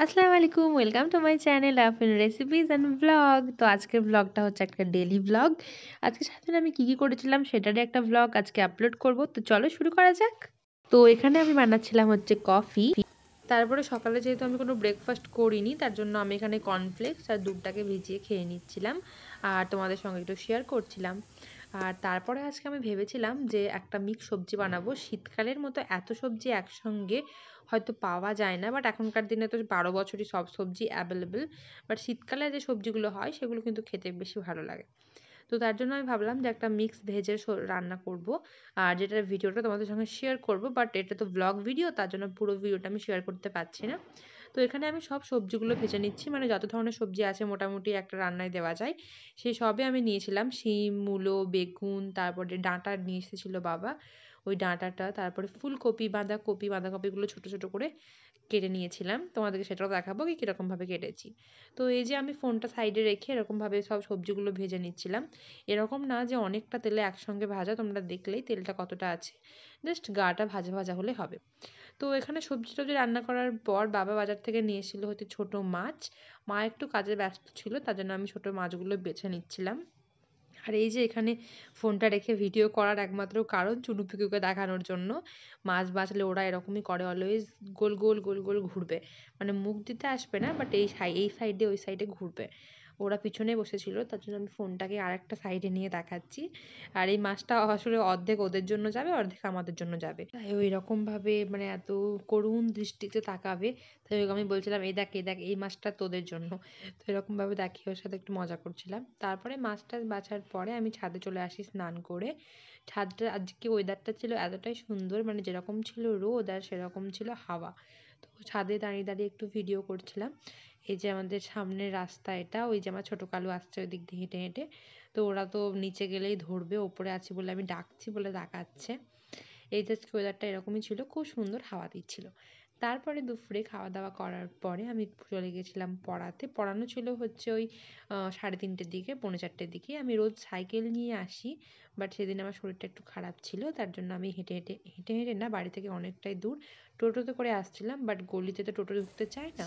আসসালামু আলাইকুম, welcome to my channel Afrin recipes and vlog. তো আজকের ভ্লগটা হচ্ছে একটা ডেইলি ভ্লগ। আজকে সারাদিন আমি কি করেছিলাম সেটারই একটা ভ্লগ আজকে আপলোড করব। তো চলো শুরু করা যাক। তো এখানে আমি বানাচ্ছিলাম হচ্ছে কফি। তারপরে সকালে যেহেতু আমি কোনো ব্রেকফাস্ট করিনি, তার জন্য আমি এখানে কর্নফ্লেক্স আর দুধটাকে ভিজিয়ে খেয়ে নিচ্ছিলাম আর তোমাদের সঙ্গে একটু শেয়ার করছিলাম। আর তারপরে আজকে আমি ভেবেছিলাম যে একটা মিক্স সবজি বানাবো। শীতকালের মতো এত সবজি একসঙ্গে হয়তো পাওয়া যায় না, বাট এখনকার দিনে তো 12 বছরই সব সবজি অ্যাভেলেবেল। বাট শীতকালে যে সবজিগুলো হয় সেগুলো কিন্তু খেতে বেশি ভালো লাগে। তো তার জন্য আমি ভাবলাম যে একটা মিক্স ভেজের রান্না করব, আর যেটার ভিডিওটা তোমাদের সঙ্গে শেয়ার করব। বাট এটা তো ব্লগ ভিডিও, তার জন্য পুরো ভিডিওটা আমি শেয়ার করতে পারছি না। তো এখানে আমি সব সবজিগুলো ভেজে নিচ্ছি, মানে যত ধরনের সবজি আছে মোটামুটি একটা রান্নায় দেওয়া যায় সেই সবই আমি নিয়েছিলাম। শিম, মূলো, বেগুন, তারপরে ডাঁটা নিয়ে এসেছিল বাবা, ওই ডাঁটাটা, তারপরে ফুলকপি, বাঁধাকপিগুলো ছোট ছোট করে কেটে নিয়েছিলাম। তোমাদেরকে সেটাও দেখাবো কি কীরকমভাবে কেটেছি। তো এই যে আমি ফোনটা সাইডে রেখে এরকমভাবে সব সবজিগুলো ভেজে নিচ্ছিলাম। এরকম না যে অনেকটা তেলে একসঙ্গে ভাজা, তোমরা দেখলেই তেলটা কতটা আছে, জাস্ট গাটা ভাজা ভাজা হলে হবে। তো এখানে সবজি টবজি রান্না করার পর বাবা বাজার থেকে নিয়ে এসেছিলো হচ্ছে ছোটো মাছ। মা একটু কাজে ব্যস্ত ছিল, তার জন্য আমি ছোটো মাছগুলো বেছে নিচ্ছিলাম। আর এই যে এখানে ফোনটা রেখে ভিডিও করার একমাত্র কারণ চুনু পিকুকে দেখানোর জন্য। মাছ বাছলে ওরা এরকমই করে, অলওয়েজ গোল গোল গোল গোল ঘুরবে, মানে মুখ দিতে আসবে না, বাট এই সাইডে ওই সাইডে ঘুরবে। ওরা পিছনে বসেছিল, তার জন্য আমি ফোনটাকে আর একটা সাইডে নিয়ে দেখাচ্ছি। আর এই মাছটা আসলে অর্ধেক ওদের জন্য যাবে, অর্ধেক আমাদের জন্য যাবে, তাই ওই রকমভাবে মানে এত করুণ দৃষ্টিতে তাকাবে। তাই ওকে আমি বলছিলাম, এই দেখ এই দেখ, এই মাছটা তোদের জন্য। তো এরকমভাবে দেখিয়ে ওর সাথে একটু মজা করছিলাম। তারপরে মাছটা বাছার পরে আমি ছাদে চলে আসি স্নান করে। ছাদটা আজকে ওয়েদারটা ছিল এতটাই সুন্দর, মানে যেরকম ছিল রোদ আর সেরকম ছিল হাওয়া। তো ছাদে দাঁড়িয়ে দাঁড়িয়ে একটু ভিডিও করছিলাম। এই যে আমাদের সামনের রাস্তা এটা, ওই যে আমার ছোটো কালু আসছে ওই দিক দিয়ে হেঁটে হেঁটে। তো ওরা তো নিচে গেলেই ধরবে, ওপরে আছি বলে আমি ডাকছি বলে দেখাচ্ছে। এই যে ওয়েদারটা এরকমই ছিল, খুব সুন্দর হাওয়া দিচ্ছিল। তারপরে দুপুরে খাওয়া দাওয়া করার পরে আমি চলে গেছিলাম পড়াতে। পড়ানো ছিল হচ্ছে ওই 3:30টের দিকে, 3:45টের দিকে। আমি রোজ সাইকেল নিয়ে আসি, বাট সেদিন আমার শরীরটা একটু খারাপ ছিল, তার জন্য আমি হেঁটে হেঁটে হেঁটে হেঁটে না, বাড়ি থেকে অনেকটাই দূর টোটোতে করে আসছিলাম। বাট গলিতে তো টোটো ঢুকতে চায় না,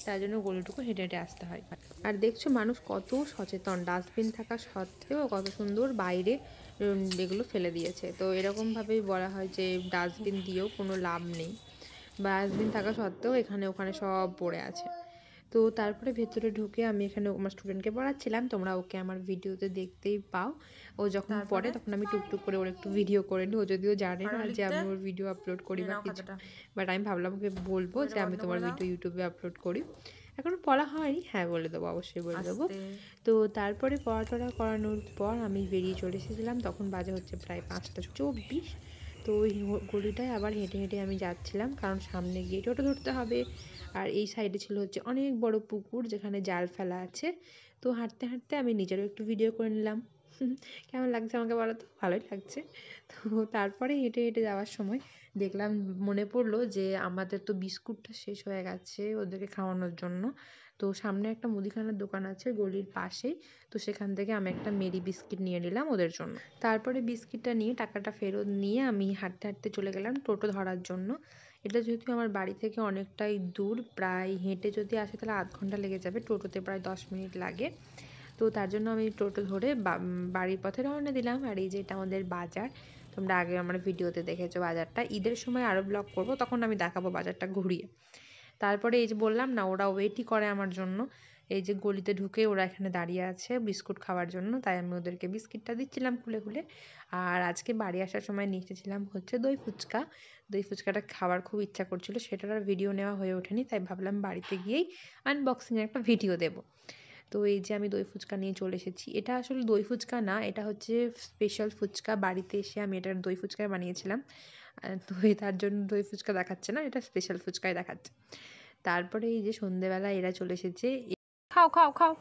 তার জন্য গলিটুকু হেঁটে হেঁটে আসতে হয়। আর দেখছো মানুষ কত সচেতন, ডাস্টবিন থাকা সত্ত্বেও কত সুন্দর বাইরে এগুলো ফেলে দিয়েছে। তো এরকমভাবেই বলা হয় যে ডাস্টবিন দিয়েও কোনো লাভ নেই, বা ডাস্টবিন থাকা সত্ত্বেও এখানে ওখানে সব পড়ে আছে। তো তারপরে ভেতরে ঢুকে আমি এখানে আমার স্টুডেন্টকে পড়াচ্ছিলাম, তোমরা ওকে আমার ভিডিওতে দেখতেই পাও। ও যখন পড়ে তারপরে তখন আমি টুকটুক করে ওর একটু ভিডিও করে নিই। ও যদিও জানে পারো না যে লিখতে। আমি ওর ভিডিও আপলোড করি নিয়ে বা নাও কিছু, খাতাটা। বাট আমি ভাবলাম ওকে বলবো যে বইটা আমি বন্ধ তোমার করে দাও। ভিডিও ইউটিউবে আপলোড করি। এখনো পড়া হয়নি, হ্যাঁ বলে দেবো, অবশ্যই বলে দেবো। আস্তে। তো তারপরে পড়াটড়া করানোর পর আমি বেরিয়ে চলে এসেছিলাম, তখন বাজে হচ্ছে প্রায় 5টা 24। তো ওই গলিটায় আবার হেঁটে হেঁটে আমি যাচ্ছিলাম, কারণ সামনে গিয়ে টোটো ধরতে হবে। আর এই সাইডে ছিল হচ্ছে অনেক বড় পুকুর যেখানে জাল ফেলা আছে। তো হাঁটতে হাঁটতে আমি নিজেরও একটু ভিডিও করে নিলাম। কেমন লাগছে আমাকে বলো তো? ভালোই লাগছে। তো তারপরে হেঁটে হেঁটে যাওয়ার সময় দেখলাম, মনে পড়লো যে আমাদের তো বিস্কুটটা শেষ হয়ে গেছে ওদেরকে খাওয়ানোর জন্য। তো সামনে একটা মুদিখানার দোকান আছে গলির পাশেই, তো সেখান থেকে আমি একটা মেরি বিস্কিট নিয়ে নিলাম ওদের জন্য। তারপরে বিস্কিটটা নিয়ে টাকাটা ফেরত নিয়ে আমি হাঁটতে হাঁটতে চলে গেলাম টোটো ধরার জন্য। এটা যেহেতু আমার বাড়ি থেকে অনেকটাই দূর, প্রায় হেঁটে যদি আসে তাহলে আধ ঘন্টা লেগে যাবে, টোটোতে প্রায় 10 মিনিট লাগে। তো তার জন্য আমি টোটো ধরে বাড়ির পথে রওনা দিলাম। আর এই যে এটা আমাদের বাজার, তোমরা আগে আমার ভিডিওতে দেখেছো বাজারটা। ঈদের সময় আরও ব্লগ করব, তখন আমি দেখাবো বাজারটা ঘুরিয়ে। তারপরে এই যে বললাম না, ওরা ওয়েটই করে আমার জন্য। এই যে গলিতে ঢুকে ওরা এখানে দাঁড়িয়ে আছে বিস্কুট খাওয়ার জন্য, তাই আমি ওদেরকে বিস্কিটটা দিচ্ছিলাম খুলে খুলে। আর আজকে বাড়ি আসার সময় নিয়ে এসেছিলাম হচ্ছে দই ফুচকা। দই ফুচকাটা খাওয়ার খুব ইচ্ছা করছিল, সেটার আর ভিডিও নেওয়া হয়ে ওঠেনি, তাই ভাবলাম বাড়িতে গিয়েই আনবক্সিংয়ের একটা ভিডিও দেবো। তো এই যে আমি দই ফুচকা নিয়ে চলে এসেছি। এটা আসলে দই ফুচকা না, এটা হচ্ছে স্পেশাল ফুচকা। বাড়িতে এসে আমি এটার দই ফুচকাই বানিয়েছিলাম। তো তার জন্য দই ফুচকা দেখাচ্ছে না, এটা স্পেশাল ফুচকাই দেখাচ্ছে। তারপরে এই যে সন্ধেবেলা এরা চলে এসেছে। খাও খাও খাও।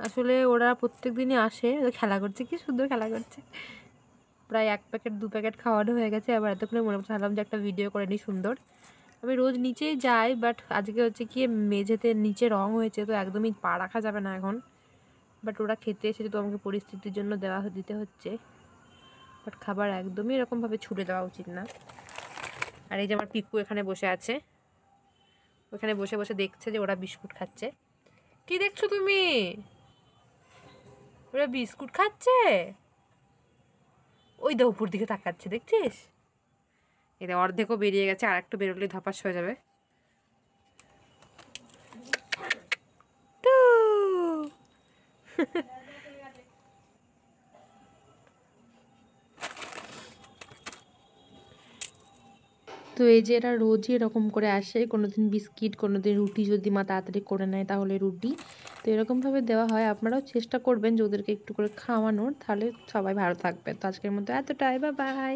আসলে ওরা প্রত্যেক দিনই আসে, খেলা করছে, কি সুন্দর খেলা করছে। প্রায় 1 প্যাকেট 2 প্যাকেট খাওয়ানো হয়ে গেছে। আবার এতক্ষণে মনে ভাবলাম যে একটা ভিডিও করে নিই সুন্দর। আমি রোজ নিচেই যাই, বাট আজকে হচ্ছে কি মেঝেতে নিচে রং হয়েছে, তো একদমই পা রাখা যাবে না এখন। বাট ওরা খেতে এসেছে, তো আমাকে পরিস্থিতির জন্য দিতে হচ্ছে। বাট খাবার একদমই এরকমভাবে ছুটে দেওয়া উচিত না। আর এই যে আমার পিকু এখানে বসে আছে, ওখানে বসে বসে দেখছে যে ওরা বিস্কুট খাচ্ছে। কি দেখছো তুমি? ওরা বিস্কুট খাচ্ছে। ওই দা উপর দিকে তাকাচ্ছে, দেখছিস? এটা অর্ধেকও বেরিয়ে গেছে, আর একটু বেরোলে ধপাস হয়ে যাবে। তো এই যে এরা রোজই এরকম করে আসে, কোনোদিন বিস্কিট, কোনোদিন রুটি, যদি মা তাড়াতাড়ি করে নেয় তাহলে রুটি। তো এরকমভাবে দেওয়া হয়। আপনারাও চেষ্টা করবেন যে ওদেরকে একটু করে খাওয়ানোর, তাহলে সবাই ভালো থাকবে। তো আজকের মতো এতটাই, বাই বাই।